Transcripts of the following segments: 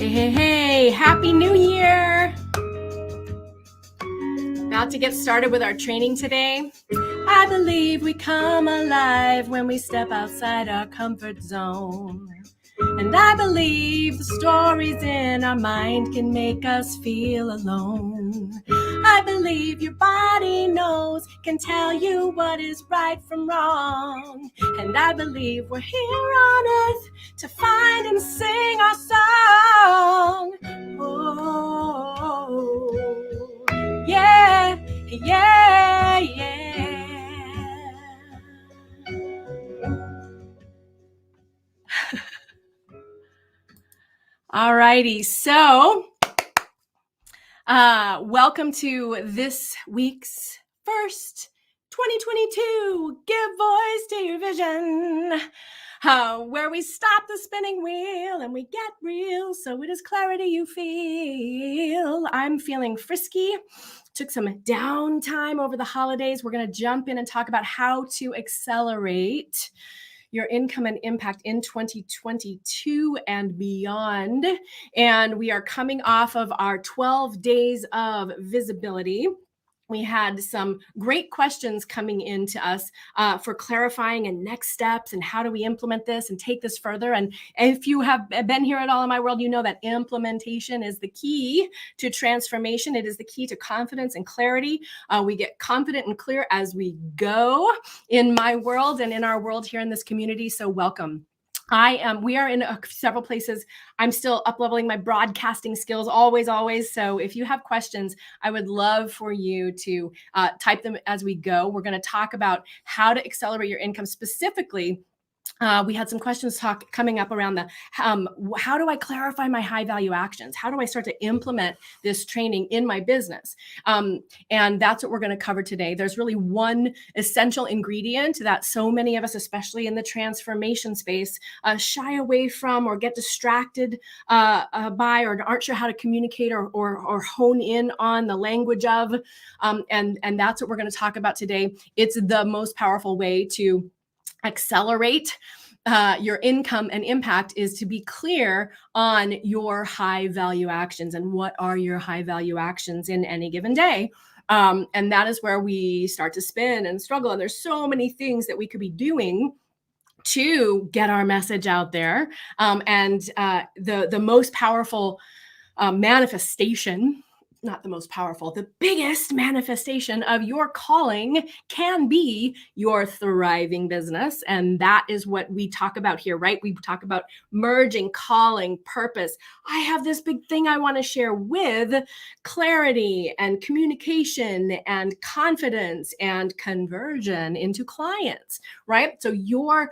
Hey, Happy New Year! About to get started with our training today. I believe we come alive when we step outside our comfort zone. And I believe the stories in our mind can make us feel alone. I believe your body knows, can tell you what is right from wrong. And I believe we're here on earth to find and sing our song. Oh, yeah, yeah, yeah. Alrighty, so welcome to this week's first 2022 Give Voice to Your Vision, where we stop the spinning wheel and we get real, so it is clarity you feel. I'm feeling frisky. Took some downtime over the holidays. We're going to jump in and talk about how to accelerate your income and impact in 2022 and beyond. And we are coming off of our 12 days of visibility. We had some great questions coming into us for clarifying and next steps and how do we implement this and take this further. And if you have been here at all in my world, you know that implementation is the key to transformation. It is the key to confidence and clarity. We get confident and clear as we go in my world and in our world here in this community. So welcome. We are in several places. I'm still up-leveling my broadcasting skills, always. So if you have questions, I would love for you to type them as we go. We're going to talk about how to accelerate your income specifically. We had some questions coming up around the how do I clarify my high value actions? How do I start to implement this training in my business? And that's what we're going to cover today. There's really one essential ingredient that so many of us, especially in the transformation space, shy away from or get distracted by, or aren't sure how to communicate or hone in on the language of. And that's what we're going to talk about today. It's the most powerful way to accelerate your income and impact is to be clear on your high value actions and what are your high value actions in any given day. And that is where we start to spin and struggle. And there's so many things that we could be doing to get our message out there. And the most powerful manifestation, not the most powerful, the biggest manifestation of your calling can be your thriving business. And that is what we talk about here, right? We talk about merging calling, purpose. I have this big thing I want to share with clarity and communication and confidence and conversion into clients, right? So your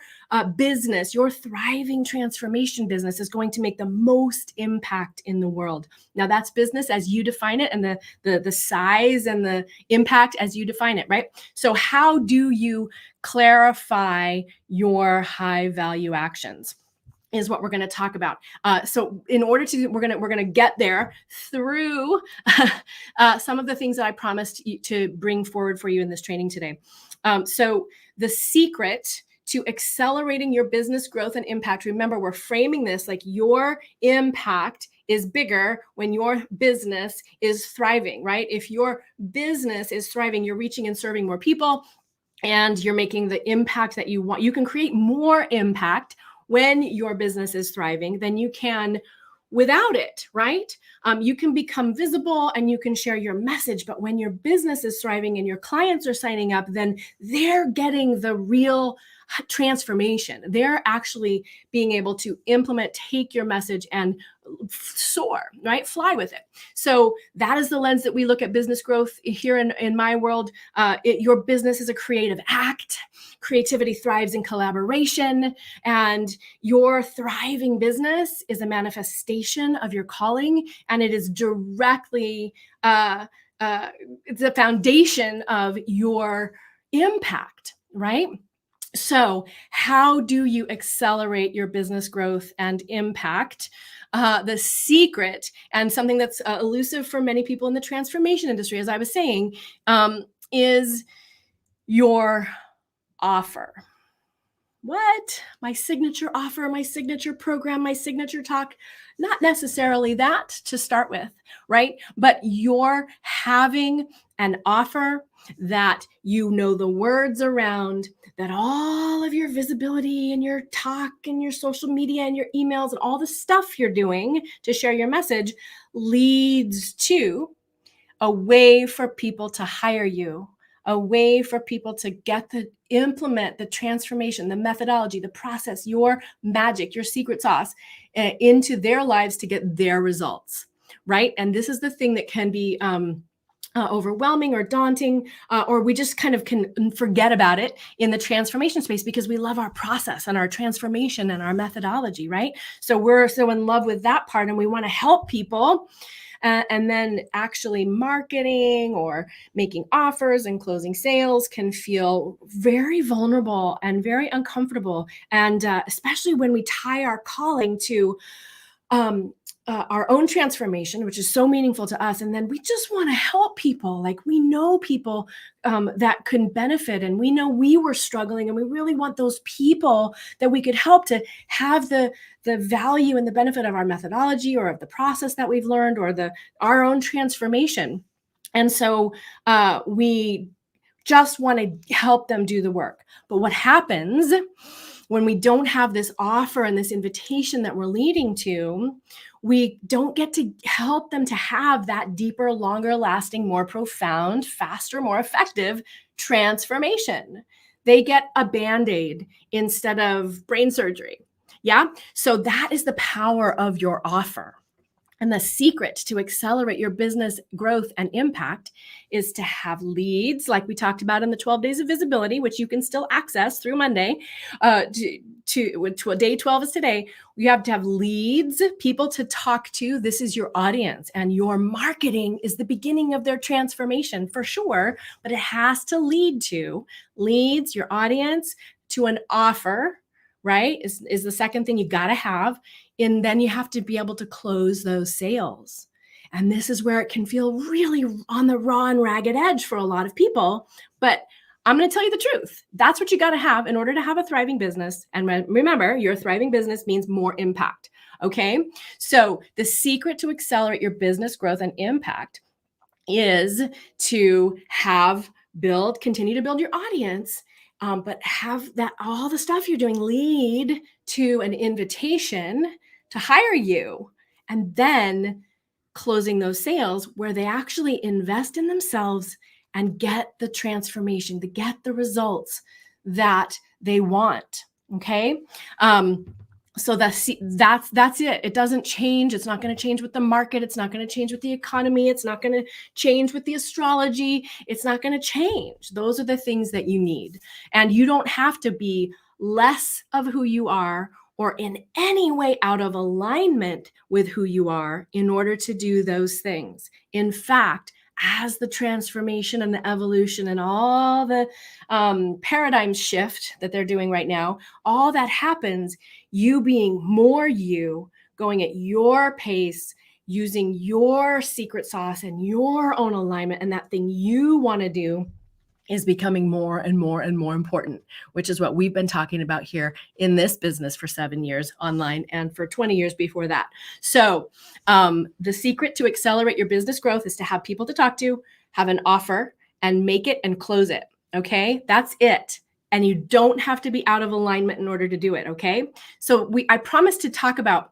business, your thriving transformation business is going to make the most impact in the world. Now that's business as you define it, and the size and the impact as you define it, right? So how do you clarify your high value actions is what we're going to talk about. So in order to, we're going to get there through some of the things that I promised to bring forward for you in this training today. So the secret to accelerating your business growth and impact, remember, we're framing this like your impact is bigger when your business is thriving, right? If your business is thriving, you're reaching and serving more people and you're making the impact that you want. You can create more impact when your business is thriving than you can without it, right? You can become visible and you can share your message, but when your business is thriving and your clients are signing up, then they're getting the real transformation. They're actually being able to implement, take your message and soar, right? Fly with it. So that is the lens that we look at business growth here in my world. Your business is a creative act. Creativity thrives in collaboration, and your thriving business is a manifestation of your calling, and it is directly it's the foundation of your impact, right? So how do you accelerate your business growth and impact? The secret, and something that's elusive for many people in the transformation industry, as I was saying, is your offer, What? My signature offer, my signature program, my signature talk? Not necessarily that to start with, right? But you're having an offer that you know the words around, that all of your visibility and your talk and your social media and your emails and all the stuff you're doing to share your message leads to a way for people to hire you, a way for people to implement the transformation, the methodology, the process, your magic, your secret sauce into their lives to get their results, right? And this is the thing that can be overwhelming or daunting, or we just kind of can forget about it in the transformation space because we love our process and our transformation and our methodology, right? So we're so in love with that part and we want to help people. And then actually marketing or making offers and closing sales can feel very vulnerable and very uncomfortable. And especially when we tie our calling to our own transformation, which is so meaningful to us. And then we just want to help people. Like we know people that can benefit, and we know we were struggling, and we really want those people that we could help to have the value and the benefit of our methodology or of the process that we've learned or our own transformation. And so we just want to help them do the work. But what happens when we don't have this offer and this invitation that we're leading to, we don't get to help them to have that deeper, longer lasting, more profound, faster, more effective transformation. They get a Band-Aid instead of brain surgery. Yeah. So that is the power of your offer. And the secret to accelerate your business growth and impact is to have leads, like we talked about in the 12 days of visibility, which you can still access through Monday. To day 12 is today. You have to have leads, people to talk to. This is your audience, and your marketing is the beginning of their transformation for sure. But it has to lead to leads, your audience, to an offer. Right? Is the second thing you got to have. And then you have to be able to close those sales. And this is where it can feel really on the raw and ragged edge for a lot of people. But I'm going to tell you the truth. That's what you got to have in order to have a thriving business. And remember, your thriving business means more impact. Okay. So the secret to accelerate your business growth and impact is to continue to build your audience. But have that all the stuff you're doing lead to an invitation to hire you, and then closing those sales where they actually invest in themselves and get the transformation, to get the results that they want. Okay. So that's it. It doesn't change. It's not going to change with the market. It's not going to change with the economy. It's not going to change with the astrology. It's not going to change. Those are the things that you need. And you don't have to be less of who you are or in any way out of alignment with who you are in order to do those things. In fact, as the transformation and the evolution and all the paradigm shift that they're doing right now, all that happens, you being more you, going at your pace, using your secret sauce and your own alignment, and that thing you want to do is becoming more and more and more important, which is what we've been talking about here in this business for 7 years online and for 20 years before that. So the secret to accelerate your business growth is to have people to talk to, have an offer, and make it and close it. Okay, that's it. And you don't have to be out of alignment in order to do it. Okay, so I promised to talk about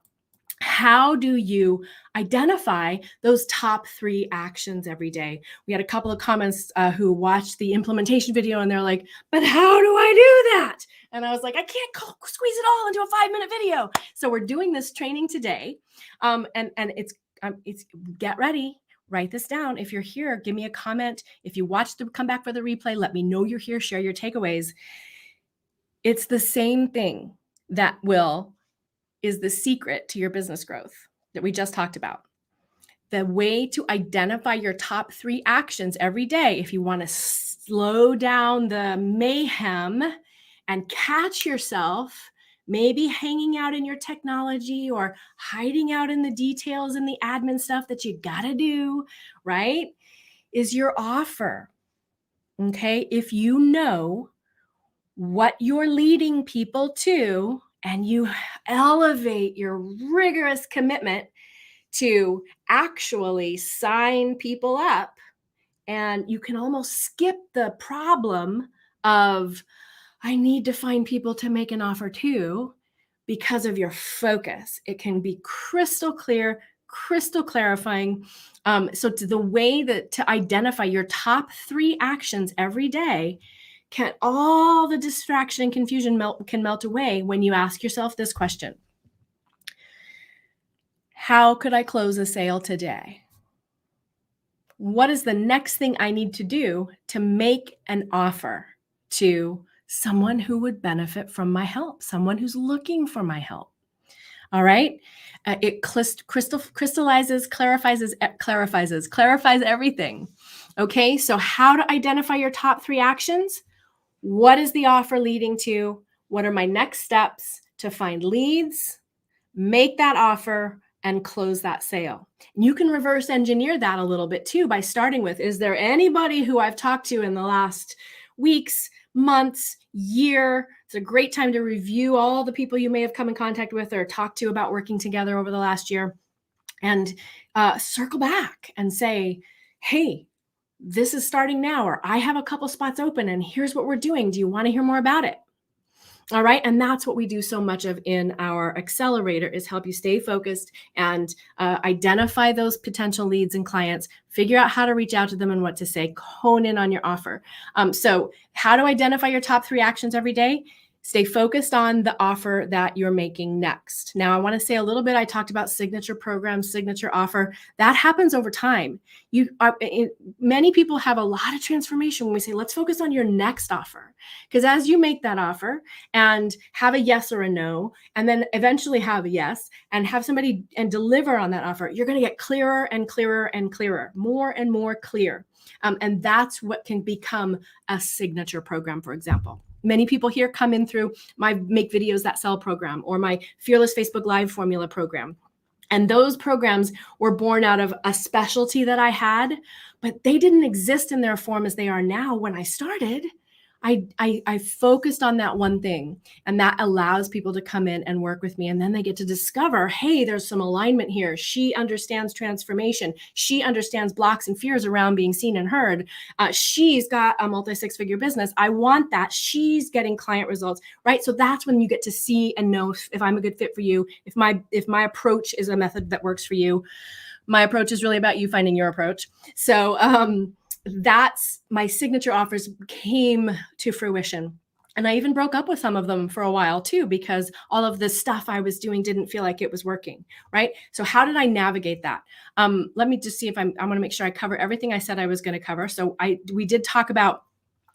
how do you identify those top 3 actions every day? We had a couple of comments who watched the implementation video and they're like, but how do I do that? And I was like, I can't squeeze it all into a 5-minute video. So we're doing this training today. And it's get ready. Write this down. If you're here, give me a comment. If you come back for the replay, let me know you're here. Share your takeaways. It's the same thing that is the secret to your business growth that we just talked about. The way to identify your top 3 actions every day, if you want to slow down the mayhem and catch yourself, maybe hanging out in your technology or hiding out in the details and the admin stuff that you got to do, right, is your offer. Okay. If you know what you're leading people to, and you elevate your rigorous commitment to actually sign people up. And you can almost skip the problem of, I need to find people to make an offer to, because of your focus. It can be crystal clear, crystal clarifying. So to the way that to identify your top 3 actions every day, can all the distraction and confusion can melt away when you ask yourself this question: how could I close a sale today? What is the next thing I need to do to make an offer to someone who would benefit from my help, someone who's looking for my help? All right. It crystallizes, clarifies everything. Okay. So how to identify your top 3 actions? What is the offer leading to? What are my next steps to find leads, make that offer, and close that sale? And you can reverse engineer that a little bit too by starting with, is there anybody who I've talked to in the last weeks, months, year? It's a great time to review all the people you may have come in contact with or talked to about working together over the last year, and circle back and say, hey, this is starting now, or I have a couple spots open and here's what we're doing. Do you want to hear more about it? All right. And that's what we do so much of in our accelerator, is help you stay focused and identify those potential leads and clients, figure out how to reach out to them and what to say, hone in on your offer. So how to identify your top 3 actions every day? Stay focused on the offer that you're making next. Now, I want to say a little bit, I talked about signature program, signature offer. That happens over time. Many people have a lot of transformation when we say, let's focus on your next offer. Because as you make that offer and have a yes or a no, and then eventually have a yes and have somebody and deliver on that offer, you're going to get clearer and clearer and clearer, more and more clear. And that's what can become a signature program, for example. Many people here come in through my Make Videos That Sell program or my Fearless Facebook Live Formula program. And those programs were born out of a specialty that I had, but they didn't exist in their form as they are now when I started. I focused on that one thing, and that allows people to come in and work with me. And then they get to discover, hey, there's some alignment here. She understands transformation. She understands blocks and fears around being seen and heard. She's got a multi-6-figure business. I want that. She's getting client results, right? So that's when you get to see and know if I'm a good fit for you, if my approach is a method that works for you. My approach is really about you finding your approach. So, that's my signature offers came to fruition. And I even broke up with some of them for a while too, because all of the stuff I was doing didn't feel like it was working, right? So how did I navigate that? Let me just see if I want to make sure I cover everything I said I was going to cover. So we did talk about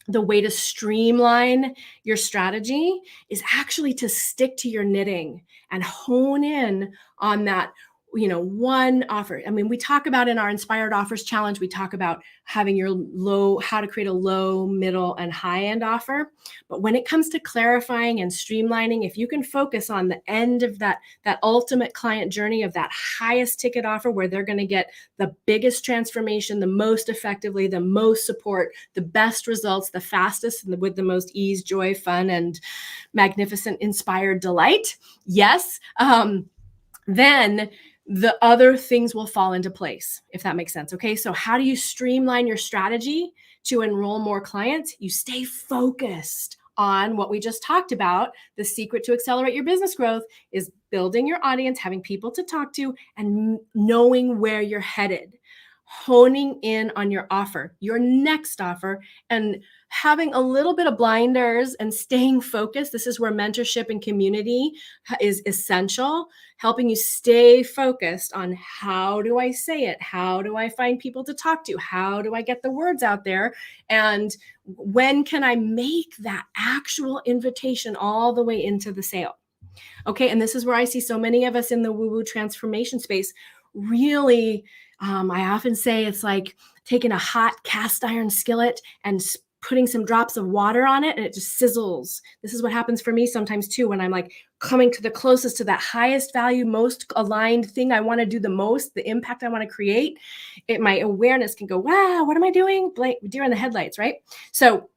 the way to streamline your strategy is actually to stick to your knitting and hone in on that, one offer. I mean, we talk about in our Inspired Offers Challenge, we talk about having how to create a low, middle, and high-end offer. But when it comes to clarifying and streamlining, if you can focus on the end of that ultimate client journey of that highest ticket offer where they're going to get the biggest transformation, the most effectively, the most support, the best results, the fastest, and with the most ease, joy, fun, and magnificent inspired delight, yes, then the other things will fall into place, if that makes sense. Okay. So how do you streamline your strategy to enroll more clients? You stay focused on what we just talked about. The secret to accelerate your business growth is building your audience, having people to talk to, and knowing where you're headed, honing in on your offer, your next offer, and having a little bit of blinders and staying focused. This is where mentorship and community is essential, helping you stay focused on, how do I say it? How do I find people to talk to? How do I get the words out there? And when can I make that actual invitation all the way into the sale? Okay. And this is where I see so many of us in the woo-woo transformation space really, I often say it's like taking a hot cast iron skillet and putting some drops of water on it, and it just sizzles. This is what happens for me sometimes too, when I'm like coming to the closest to that highest value, most aligned thing I want to do the most, the impact I want to create. My awareness can go, wow, what am I doing? Deer in the headlights, right? So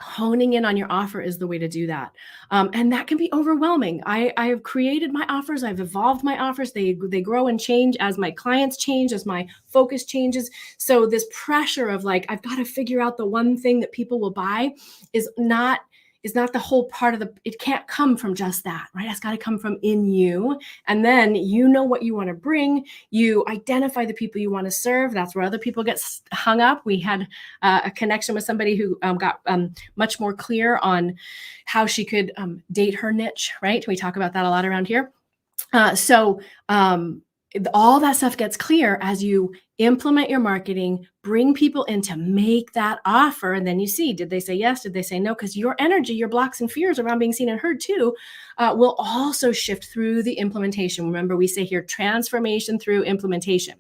Honing in on your offer is the way to do that. And that can be overwhelming. I have created my offers. I've evolved my offers. They grow and change as my clients change, as my focus changes. So this pressure of like, I've got to figure out the one thing that people will buy is not the whole part of it can't come from just that, right? It's got to come from in you. And then you know what you want to bring. You identify the people you want to serve. That's where other people get hung up. We had a connection with somebody who got much more clear on how she could date her niche, right? We talk about that a lot around here. So all that stuff gets clear as you implement your marketing, bring people in to make that offer. And then you see, did they say yes? Did they say no? Because your energy, your blocks and fears around being seen and heard too, will also shift through the implementation. Remember, we say here, transformation through implementation.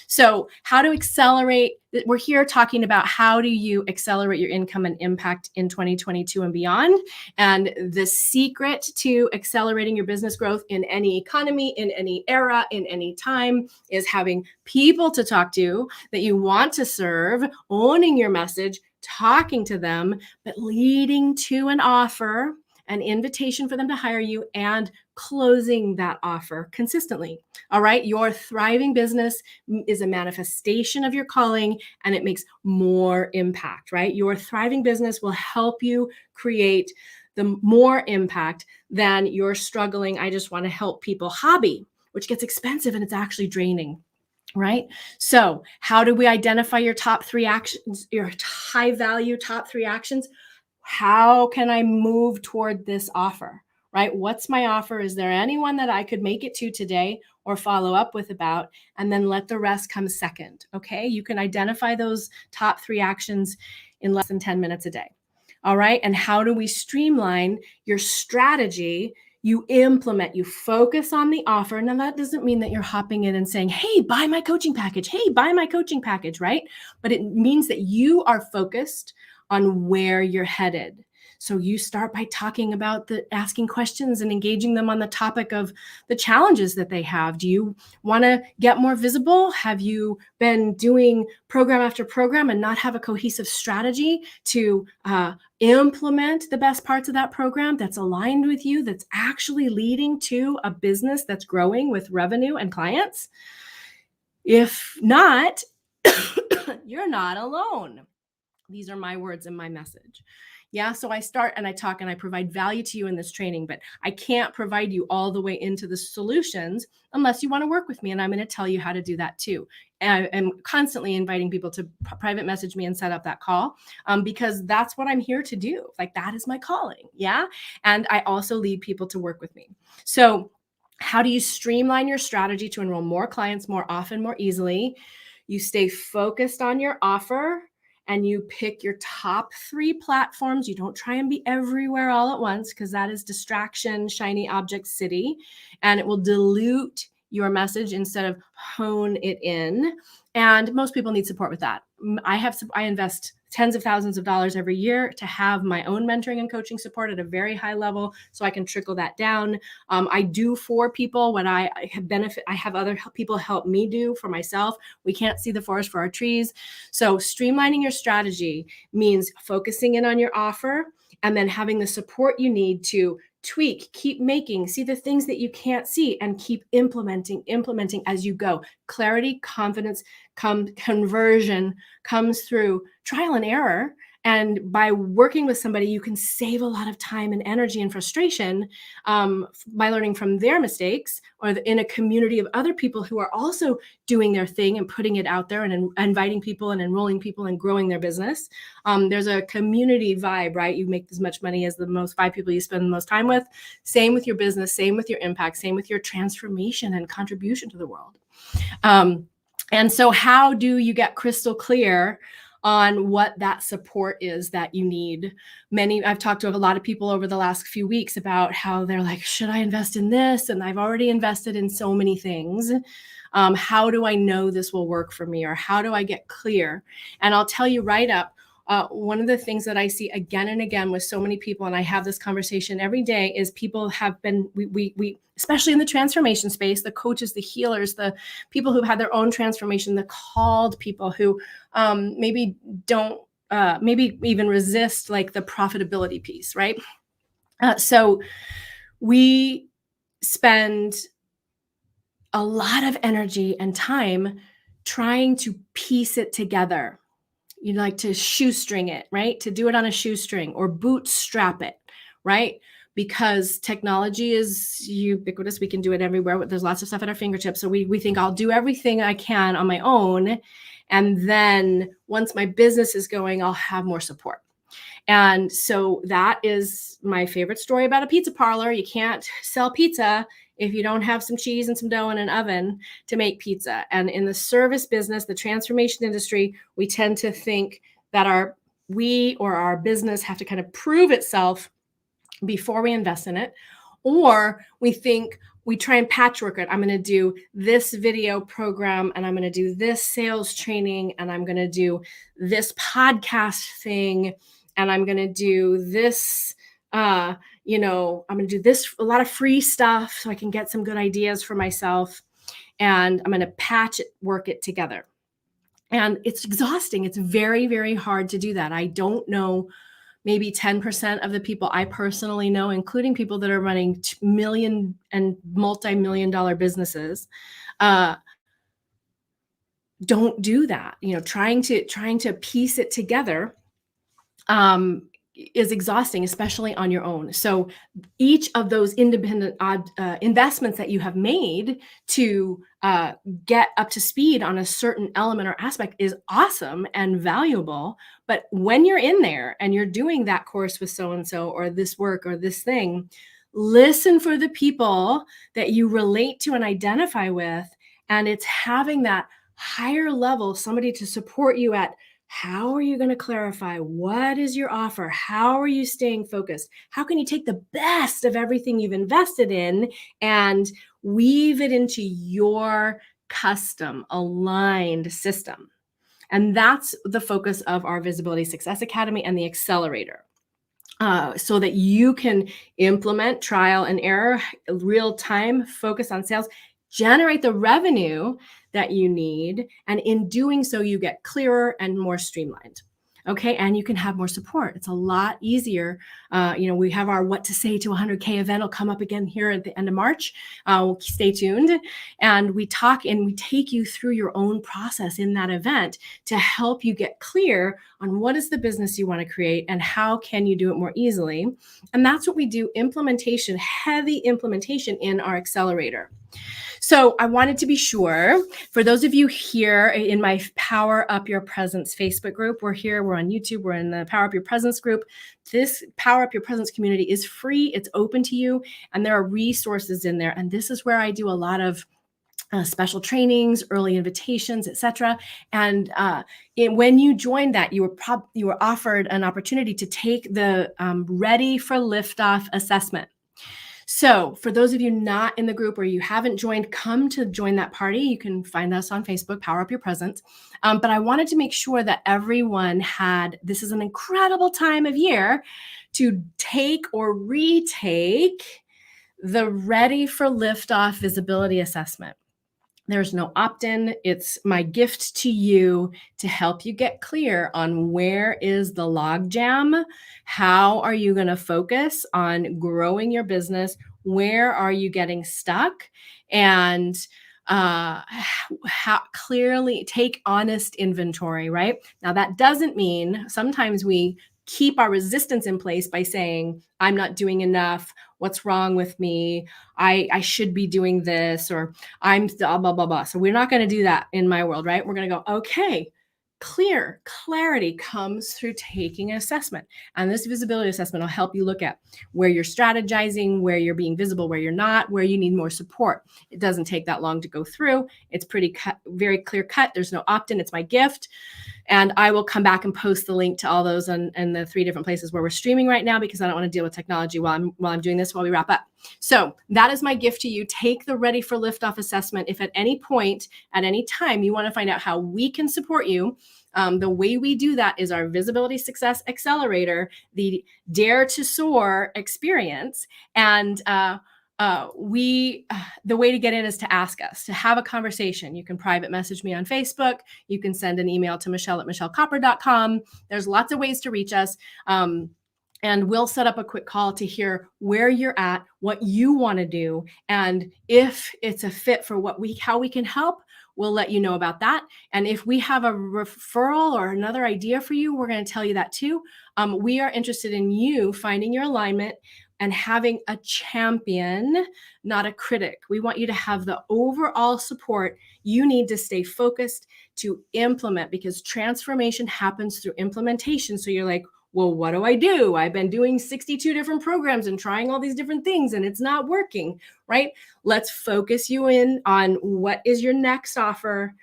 So how to accelerate, we're here talking about how do you accelerate your income and impact in 2022 and beyond. And the secret to accelerating your business growth in any economy, in any era, in any time is having people to talk to that you want to serve, owning your message, talking to them, but leading to an offer, an invitation for them to hire you, and closing that offer consistently. All right. Your thriving business is a manifestation of your calling, and it makes more impact, right? Your thriving business will help you create the more impact than your struggling, I just want to help people hobby, which gets expensive and it's actually draining. Right? So how do we identify your top 3 actions, your high value top 3 actions? How can I move toward this offer? Right? What's my offer? Is there anyone that I could make it to today or follow up with about, and then let the rest come second? Okay. You can identify those top 3 actions in less than 10 minutes a day. All right. And how do we streamline your strategy? You implement, you focus on the offer. Now, that doesn't mean that you're hopping in and saying, hey, buy my coaching package. Hey, buy my coaching package, right? But it means that you are focused on where you're headed. So you start by talking about asking questions and engaging them on the topic of the challenges that they have. Do you want to get more visible? Have you been doing program after program and not have a cohesive strategy to implement the best parts of that program that's aligned with you, that's actually leading to a business that's growing with revenue and clients? If not, you're not alone. These are my words and my message. Yeah. So I start and I talk and I provide value to you in this training, but I can't provide you all the way into the solutions unless you want to work with me. And I'm going to tell you how to do that too. And I'm constantly inviting people to private message me and set up that call because that's what I'm here to do. Like, that is my calling. Yeah. And I also lead people to work with me. So how do you streamline your strategy to enroll more clients more often, more easily? You stay focused on your offer, and you pick your top 3 platforms. You don't try and be everywhere all at once, because that is distraction, shiny object city, and it will dilute your message instead of hone it in. And most people need support with that. I invest tens of thousands of dollars every year to have my own mentoring and coaching support at a very high level, so I can trickle that down. I do for people what I have other people help me do for myself. We can't see the forest for our trees. So streamlining your strategy means focusing in on your offer and then having the support you need to tweak, keep making, see the things that you can't see, and keep implementing as you go. Clarity, confidence, conversion comes through trial and error. And by working with somebody, you can save a lot of time and energy and frustration by learning from their mistakes, or in a community of other people who are also doing their thing and putting it out there and inviting people and enrolling people and growing their business. There's a community vibe, right? You make as much money as the most 5 people you spend the most time with. Same with your business, same with your impact, same with your transformation and contribution to the world. And so how do you get crystal clear on what that support is that you need? I've talked to a lot of people over the last few weeks about how they're like, should I invest in this? And I've already invested in so many things. How do I know this will work for me? Or how do I get clear? And I'll tell you right up, one of the things that I see again and again with so many people, and I have this conversation every day, is people have been, we especially in the transformation space, the coaches, the healers, the people who've had their own transformation, the called people who maybe don't maybe even resist like the profitability piece, right? So we spend a lot of energy and time trying to piece it together. You like to shoestring it, right? To do it on a shoestring or bootstrap it, right? Because technology is ubiquitous. We can do it everywhere. There's lots of stuff at our fingertips. So we think I'll do everything I can on my own. And then once my business is going, I'll have more support. And so that is my favorite story about a pizza parlor. You can't sell pizza if you don't have some cheese and some dough in an oven to make pizza. And in the service business, the transformation industry, we tend to think that our business have to kind of prove itself before we invest in it. Or we think we try and patchwork it. I'm going to do this video program and I'm going to do this sales training and I'm going to do this podcast thing and I'm going to do this, I'm going to do this, a lot of free stuff so I can get some good ideas for myself. And I'm going to work it together. And it's exhausting. It's very, very hard to do that. I don't know, maybe 10% of the people I personally know, including people that are running million and multi-million dollar businesses, don't do that. Trying to piece it together is exhausting, especially on your own. So each of those independent investments that you have made to get up to speed on a certain element or aspect is awesome and valuable. But when you're in there and you're doing that course with so-and-so or this work or this thing, listen for the people that you relate to and identify with. And it's having that higher level, somebody to support you at, how are you going to clarify? What is your offer? How are you staying focused? How can you take the best of everything you've invested in and weave it into your custom aligned system? And that's the focus of our Visibility Success Academy and the Accelerator. So that you can implement trial and error, real time, focus on sales, generate the revenue that you need. And in doing so, you get clearer and more streamlined. Okay. And you can have more support. It's a lot easier. We have our What to Say to 100K event will come up again here at the end of March. Stay tuned. And we talk and we take you through your own process in that event to help you get clear on what is the business you want to create and how can you do it more easily. And that's what we do, implementation, heavy implementation in our accelerator. So I wanted to be sure, for those of you here in my Power Up Your Presence Facebook group, we're here, we're on YouTube, we're in the Power Up Your Presence group. This Power Up Your Presence community is free, it's open to you, and there are resources in there. And this is where I do a lot of special trainings, early invitations, etc. And when you joined that, you were offered an opportunity to take the Ready for Liftoff assessment. So for those of you not in the group or you haven't joined, come to join that party. You can find us on Facebook, Power Up Your Presence. But I wanted to make sure that everyone this is an incredible time of year to take or retake the Ready for Liftoff Visibility Assessment. There's no opt-in. It's my gift to you to help you get clear on where is the logjam. How are you going to focus on growing your business? Where are you getting stuck? And how clearly take honest inventory, right? Now, that doesn't mean sometimes we keep our resistance in place by saying, I'm not doing enough. What's wrong with me? I should be doing this, or I'm blah, blah, blah, blah. So we're not going to do that in my world, right? We're going to go, okay, clarity comes through taking an assessment. And this visibility assessment will help you look at where you're strategizing, where you're being visible, where you're not, where you need more support. It doesn't take that long to go through. It's very clear cut. There's no opt-in. It's my gift. And I will come back and post the link to all those in the 3 different places where we're streaming right now, because I don't want to deal with technology while I'm doing this, while we wrap up. So that is my gift to you. Take the Ready for Liftoff assessment. If at any point, at any time, you want to find out how we can support you, the way we do that is our Visibility Success Accelerator, the Dare to Soar experience. And the way to get in is to ask us, to have a conversation. You can private message me on Facebook. You can send an email to michelle@michellekopper.com. There's lots of ways to reach us. And we'll set up a quick call to hear where you're at, what you want to do, and if it's a fit for how we can help. We'll let you know about that. And if we have a referral or another idea for you, we're going to tell you that too. We are interested in you finding your alignment and having a champion, not a critic. We want you to have the overall support you need to stay focused, to implement, because transformation happens through implementation. So you're like, well, what do I do? I've been doing 62 different programs and trying all these different things and it's not working, right? Let's focus you in on what is your next offer.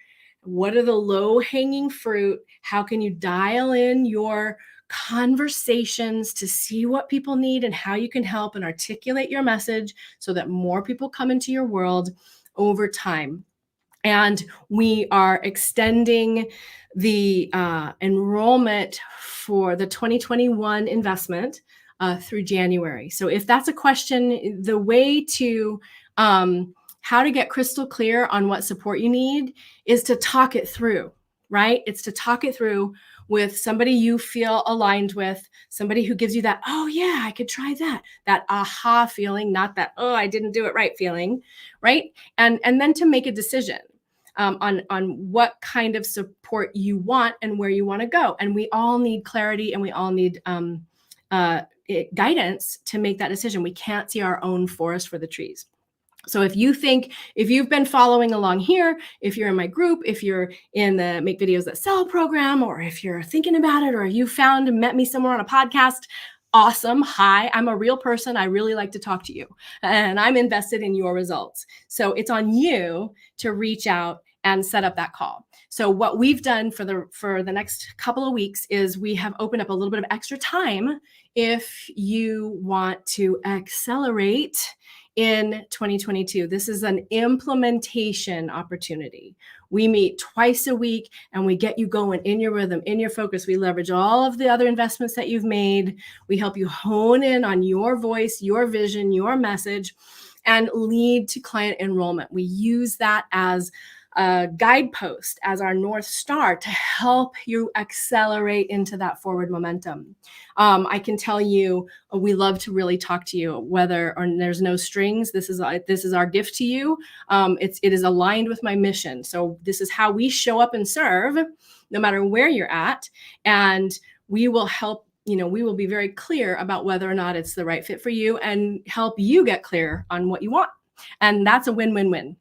What are the low-hanging fruit? How can you dial in your conversations to see what people need and how you can help and articulate your message so that more people come into your world over time? And we are extending the enrollment for the 2021 investment through January. So if that's a question, the way to how to get crystal clear on what support you need is to talk it through, right? It's to talk it through with somebody you feel aligned with, somebody who gives you that, oh yeah, I could try that aha feeling, not that, oh, I didn't do it right feeling, right? And then to make a decision on what kind of support you want and where you want to go. And we all need clarity and we all need guidance to make that decision. We can't see our own forest for the trees. So if you've been following along here, if you're in my group, if you're in the Make Videos That Sell program, or if you're thinking about it, or you met me somewhere on a podcast, awesome. Hi, I'm a real person. I really like to talk to you and I'm invested in your results. So it's on you to reach out and set up that call. So what we've done for the next couple of weeks is we have opened up a little bit of extra time if you want to accelerate in 2022. This is an implementation opportunity. We meet twice a week and we get you going in your rhythm, in your focus. We leverage all of the other investments that you've made. We help you hone in on your voice, your vision, your message, and lead to client enrollment. We use that as a guidepost, as our North Star to help you accelerate into that forward momentum. I can tell you, we love to really talk to you, whether or there's no strings. This is our gift to you. It is aligned with my mission. So this is how we show up and serve, no matter where you're at. And we will help. We will be very clear about whether or not it's the right fit for you and help you get clear on what you want. And that's a win-win-win.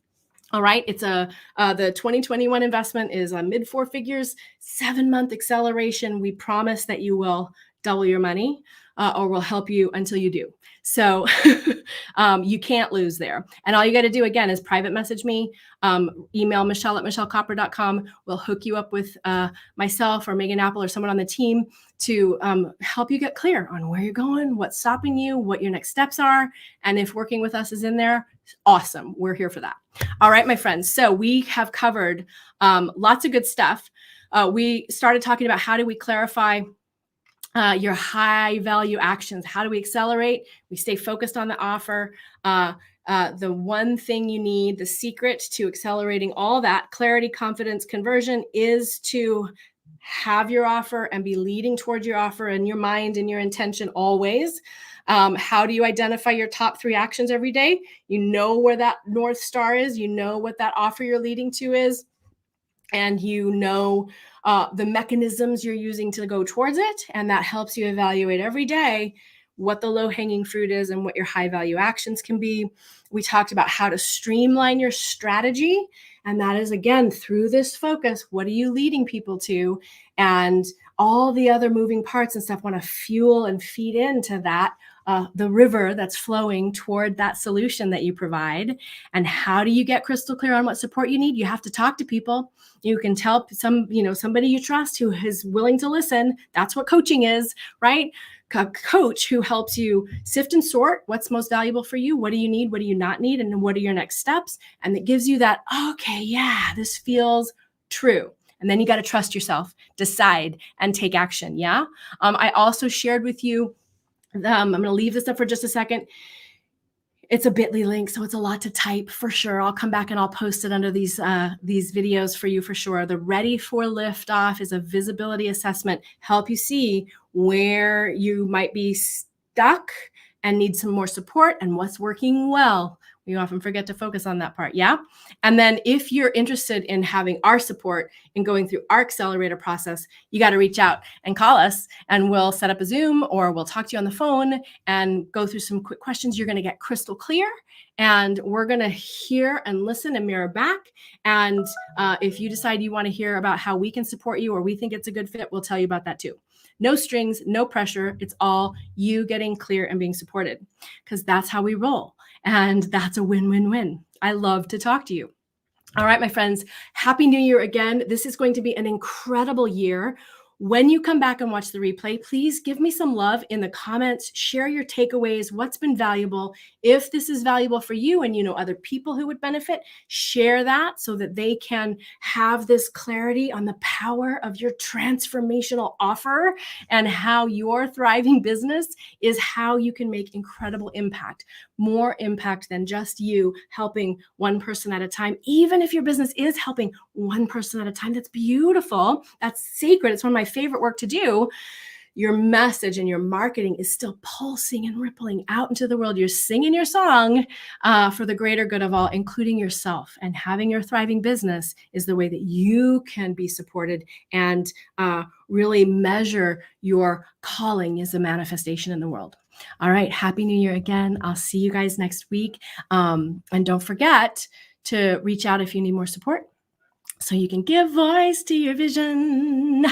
All right. It's the 2021 investment is a mid 4 figures, 7-month acceleration. We promise that you will double your money or we'll help you until you do. So you can't lose there. And all you got to do, again, is private message me, email michelle@michellekopper.com. We'll hook you up with myself or Megan Apple or someone on the team to help you get clear on where you're going, what's stopping you, what your next steps are. And if working with us is in there, awesome. We're here for that. All right, my friends. So we have covered lots of good stuff. We started talking about how do we clarify your high value actions. How do we accelerate? We stay focused on the offer. The one thing you need, the secret to accelerating all that clarity, confidence, conversion is to have your offer and be leading towards your offer in your mind and your intention always. How do you identify your top 3 actions every day? You know where that North Star is. You know what that offer you're leading to is. And you know the mechanisms you're using to go towards it. And that helps you evaluate every day what the low-hanging fruit is and what your high-value actions can be. We talked about how to streamline your strategy. And that is, again, through this focus, what are you leading people to? And all the other moving parts and stuff want to fuel and feed into that, the river that's flowing toward that solution that you provide. And how do you get crystal clear on what support you need? You have to talk to people. You can tell somebody you trust who is willing to listen. That's what coaching is, right? A coach who helps you sift and sort what's most valuable for you. What do you need? What do you not need? And what are your next steps? And it gives you that, okay, yeah, this feels true. And then you got to trust yourself, decide, and take action. Yeah. I also shared with you, I'm going to leave this up for just a second. It's a bit.ly link, so it's a lot to type for sure. I'll come back and I'll post it under these videos for you for sure. The Ready for Liftoff is a visibility assessment, help you see where you might be stuck and need some more support and what's working well. We often forget to focus on that part, yeah? And then if you're interested in having our support in going through our accelerator process, you got to reach out and call us, and we'll set up a Zoom or we'll talk to you on the phone and go through some quick questions. You're going to get crystal clear, and we're going to hear and listen and mirror back. And if you decide you want to hear about how we can support you or we think it's a good fit, we'll tell you about that too. No strings, no pressure. It's all you getting clear and being supported, because that's how we roll. And that's a win-win-win. I love to talk to you. All right, my friends, Happy New Year again. This is going to be an incredible year. When you come back and watch the replay, please give me some love in the comments. Share your takeaways, what's been valuable. If this is valuable for you and you know other people who would benefit, share that so that they can have this clarity on the power of your transformational offer and how your thriving business is how you can make incredible impact, more impact than just you helping one person at a time. Even if your business is helping one person at a time, that's beautiful. That's sacred. It's one of my favorite work to do. Your message and your marketing is still pulsing and rippling out into the world. You're singing your song for the greater good of all, including yourself. And having your thriving business is the way that you can be supported and really measure your calling as a manifestation in the world. All right. Happy New Year again. I'll see you guys next week. And don't forget to reach out if you need more support so you can give voice to your vision.